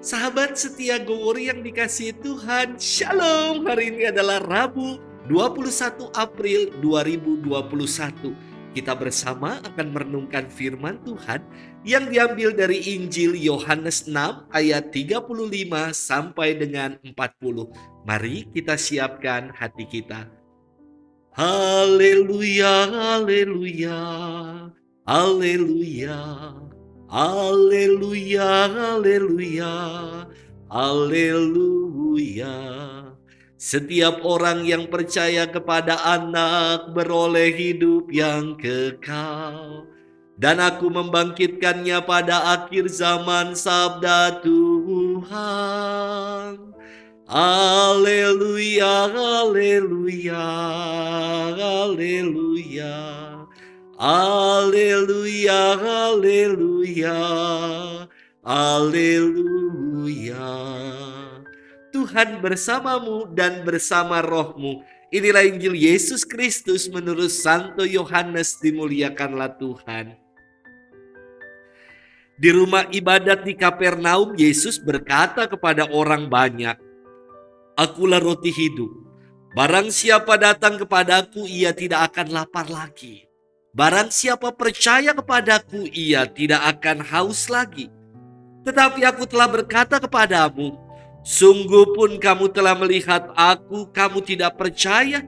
Sahabat setia Gowori yang dikasihi Tuhan, Shalom. Hari ini adalah Rabu 21 April 2021. Kita bersama akan merenungkan firman Tuhan yang diambil dari Injil Yohanes 6 ayat 35 sampai dengan 40. Mari kita siapkan hati kita. Haleluya, haleluya, haleluya. Haleluya, haleluya, haleluya. Setiap orang yang percaya kepada Anak beroleh hidup yang kekal. Dan aku membangkitkannya pada akhir zaman, sabda Tuhan. Haleluya, haleluya, haleluya. Haleluya, haleluya, haleluya. Tuhan bersamamu dan bersama rohmu. Inilah Injil Yesus Kristus menurut Santo Yohanes, dimuliakanlah Tuhan. Di rumah ibadat di Kapernaum, Yesus berkata kepada orang banyak, "Akulah roti hidup. Barang siapa datang kepadaku, ia tidak akan lapar lagi. Barang siapa percaya kepadaku, ia tidak akan haus lagi. Tetapi aku telah berkata kepadamu, sungguh pun kamu telah melihat aku, kamu tidak percaya.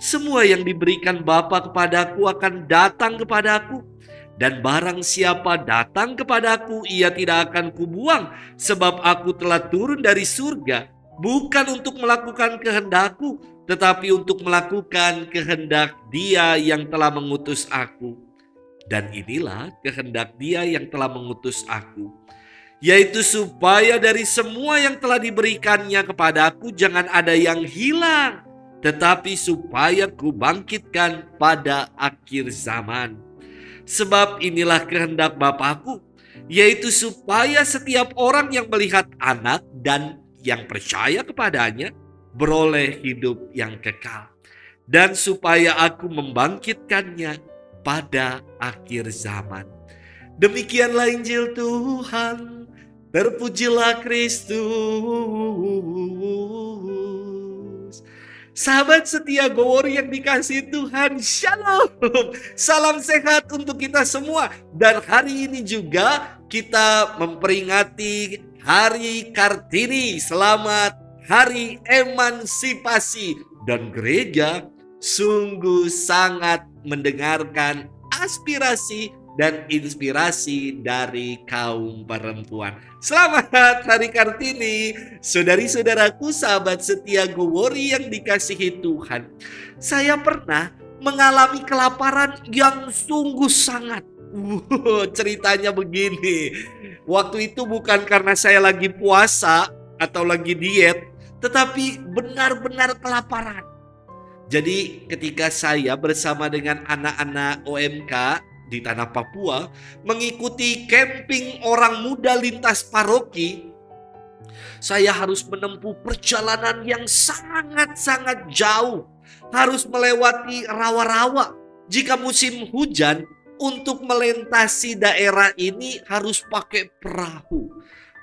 Semua yang diberikan Bapa kepadaku akan datang kepadaku. Dan barang siapa datang kepadaku, ia tidak akan kubuang. Sebab aku telah turun dari surga, bukan untuk melakukan kehendakku, tetapi untuk melakukan kehendak Dia yang telah mengutus aku. Dan inilah kehendak Dia yang telah mengutus aku, yaitu supaya dari semua yang telah diberikannya kepadaku jangan ada yang hilang, tetapi supaya kubangkitkan pada akhir zaman. Sebab inilah kehendak Bapa-Ku, yaitu supaya setiap orang yang melihat Anak dan yang percaya kepadanya beroleh hidup yang kekal, dan supaya aku membangkitkannya pada akhir zaman." Demikianlah Injil Tuhan. Terpujilah Kristus. Sahabat setia Gowori yang dikasihi Tuhan, Shalom. Salam sehat untuk kita semua. Dan hari ini juga kita memperingati Hari Kartini. Selamat Hari Emansipasi. Dan gereja sungguh sangat mendengarkan aspirasi dan inspirasi dari kaum perempuan. Selamat Hari Kartini, saudari-saudaraku, sahabat setia Gowori yang dikasihi Tuhan. Saya pernah mengalami kelaparan yang sungguh sangat. Ceritanya begini. Waktu itu bukan karena saya lagi puasa atau lagi diet, tetapi benar-benar kelaparan. Jadi ketika saya bersama dengan anak-anak OMK di tanah Papua mengikuti camping orang muda lintas paroki, saya harus menempuh perjalanan yang sangat-sangat jauh. Harus melewati rawa-rawa. Jika musim hujan, untuk melintasi daerah ini harus pakai perahu.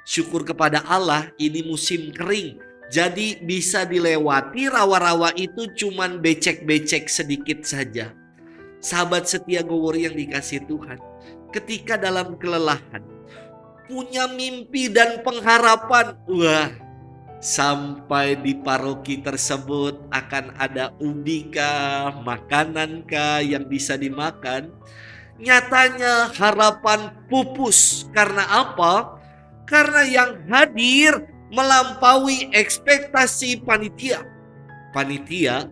Syukur kepada Allah, ini musim kering. Jadi bisa dilewati rawa-rawa itu cuman becek-becek sedikit saja. Sahabat setia Gowori yang dikasihi Tuhan, ketika dalam kelelahan, punya mimpi dan pengharapan, sampai di paroki tersebut akan ada ubi kah, makanan kah yang bisa dimakan. Nyatanya harapan pupus. Karena apa? Karena yang hadir melampaui ekspektasi panitia. Panitia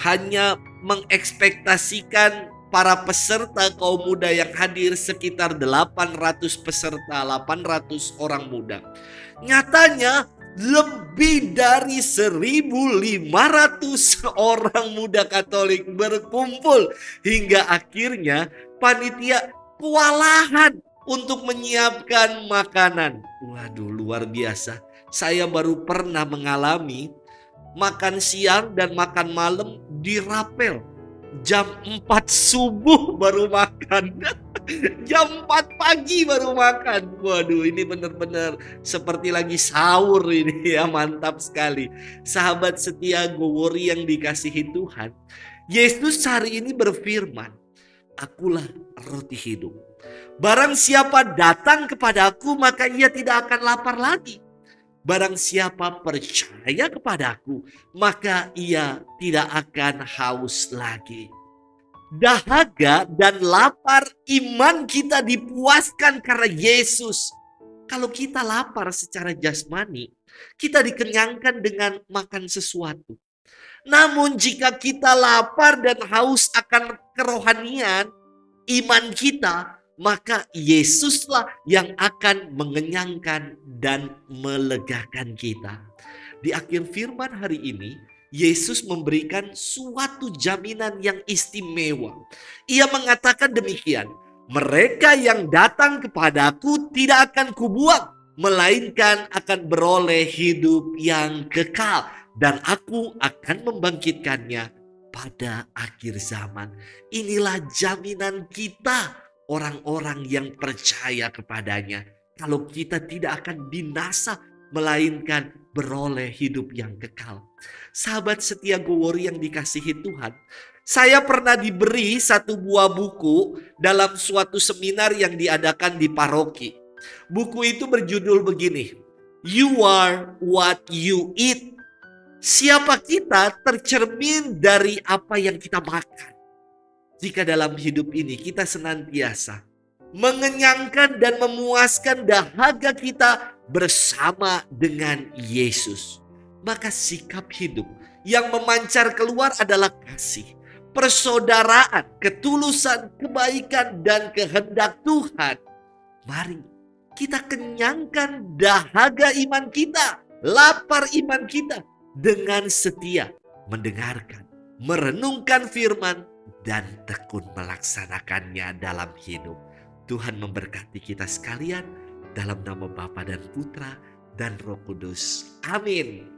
hanya mengekspektasikan para peserta kaum muda yang hadir sekitar 800 peserta, 800 orang muda. Nyatanya lebih dari 1.500 orang muda Katolik berkumpul. Hingga akhirnya panitia kewalahan untuk menyiapkan makanan. Waduh, luar biasa. Saya baru pernah mengalami makan siang dan makan malam dirapel. jam 4 subuh baru makan. Jam 4 pagi baru makan. Waduh, ini benar-benar seperti lagi sahur ini ya, mantap sekali. Sahabat setia Gowori yang dikasihi Tuhan, Yesus hari ini berfirman, "Akulah roti hidup. Barang siapa datang kepada aku, maka ia tidak akan lapar lagi. Barang siapa percaya kepadaku, maka ia tidak akan haus lagi." Dahaga dan lapar iman kita dipuaskan karena Yesus. Kalau kita lapar secara jasmani, kita dikenyangkan dengan makan sesuatu. Namun jika kita lapar dan haus akan kerohanian, iman kita, maka Yesuslah yang akan mengenyangkan dan melegakan kita. Di akhir firman hari ini, Yesus memberikan suatu jaminan yang istimewa. Ia mengatakan demikian, "Mereka yang datang kepadaku tidak akan kubuang, melainkan akan beroleh hidup yang kekal. Dan aku akan membangkitkannya pada akhir zaman." Inilah jaminan kita, orang-orang yang percaya kepadanya. Kalau kita tidak akan binasa, melainkan beroleh hidup yang kekal. Sahabat setia Gowori yang dikasihi Tuhan, saya pernah diberi satu buah buku dalam suatu seminar yang diadakan di paroki. Buku itu berjudul begini, "You are what you eat." Siapa kita tercermin dari apa yang kita makan. Jika dalam hidup ini kita senantiasa mengenyangkan dan memuaskan dahaga kita bersama dengan Yesus, maka sikap hidup yang memancar keluar adalah kasih, persaudaraan, ketulusan, kebaikan, dan kehendak Tuhan. Mari kita kenyangkan dahaga iman kita, lapar iman kita dengan setia mendengarkan, merenungkan firman, dan tekun melaksanakannya dalam hidup. Tuhan memberkati kita sekalian dalam nama Bapa dan Putra dan Roh Kudus. Amin.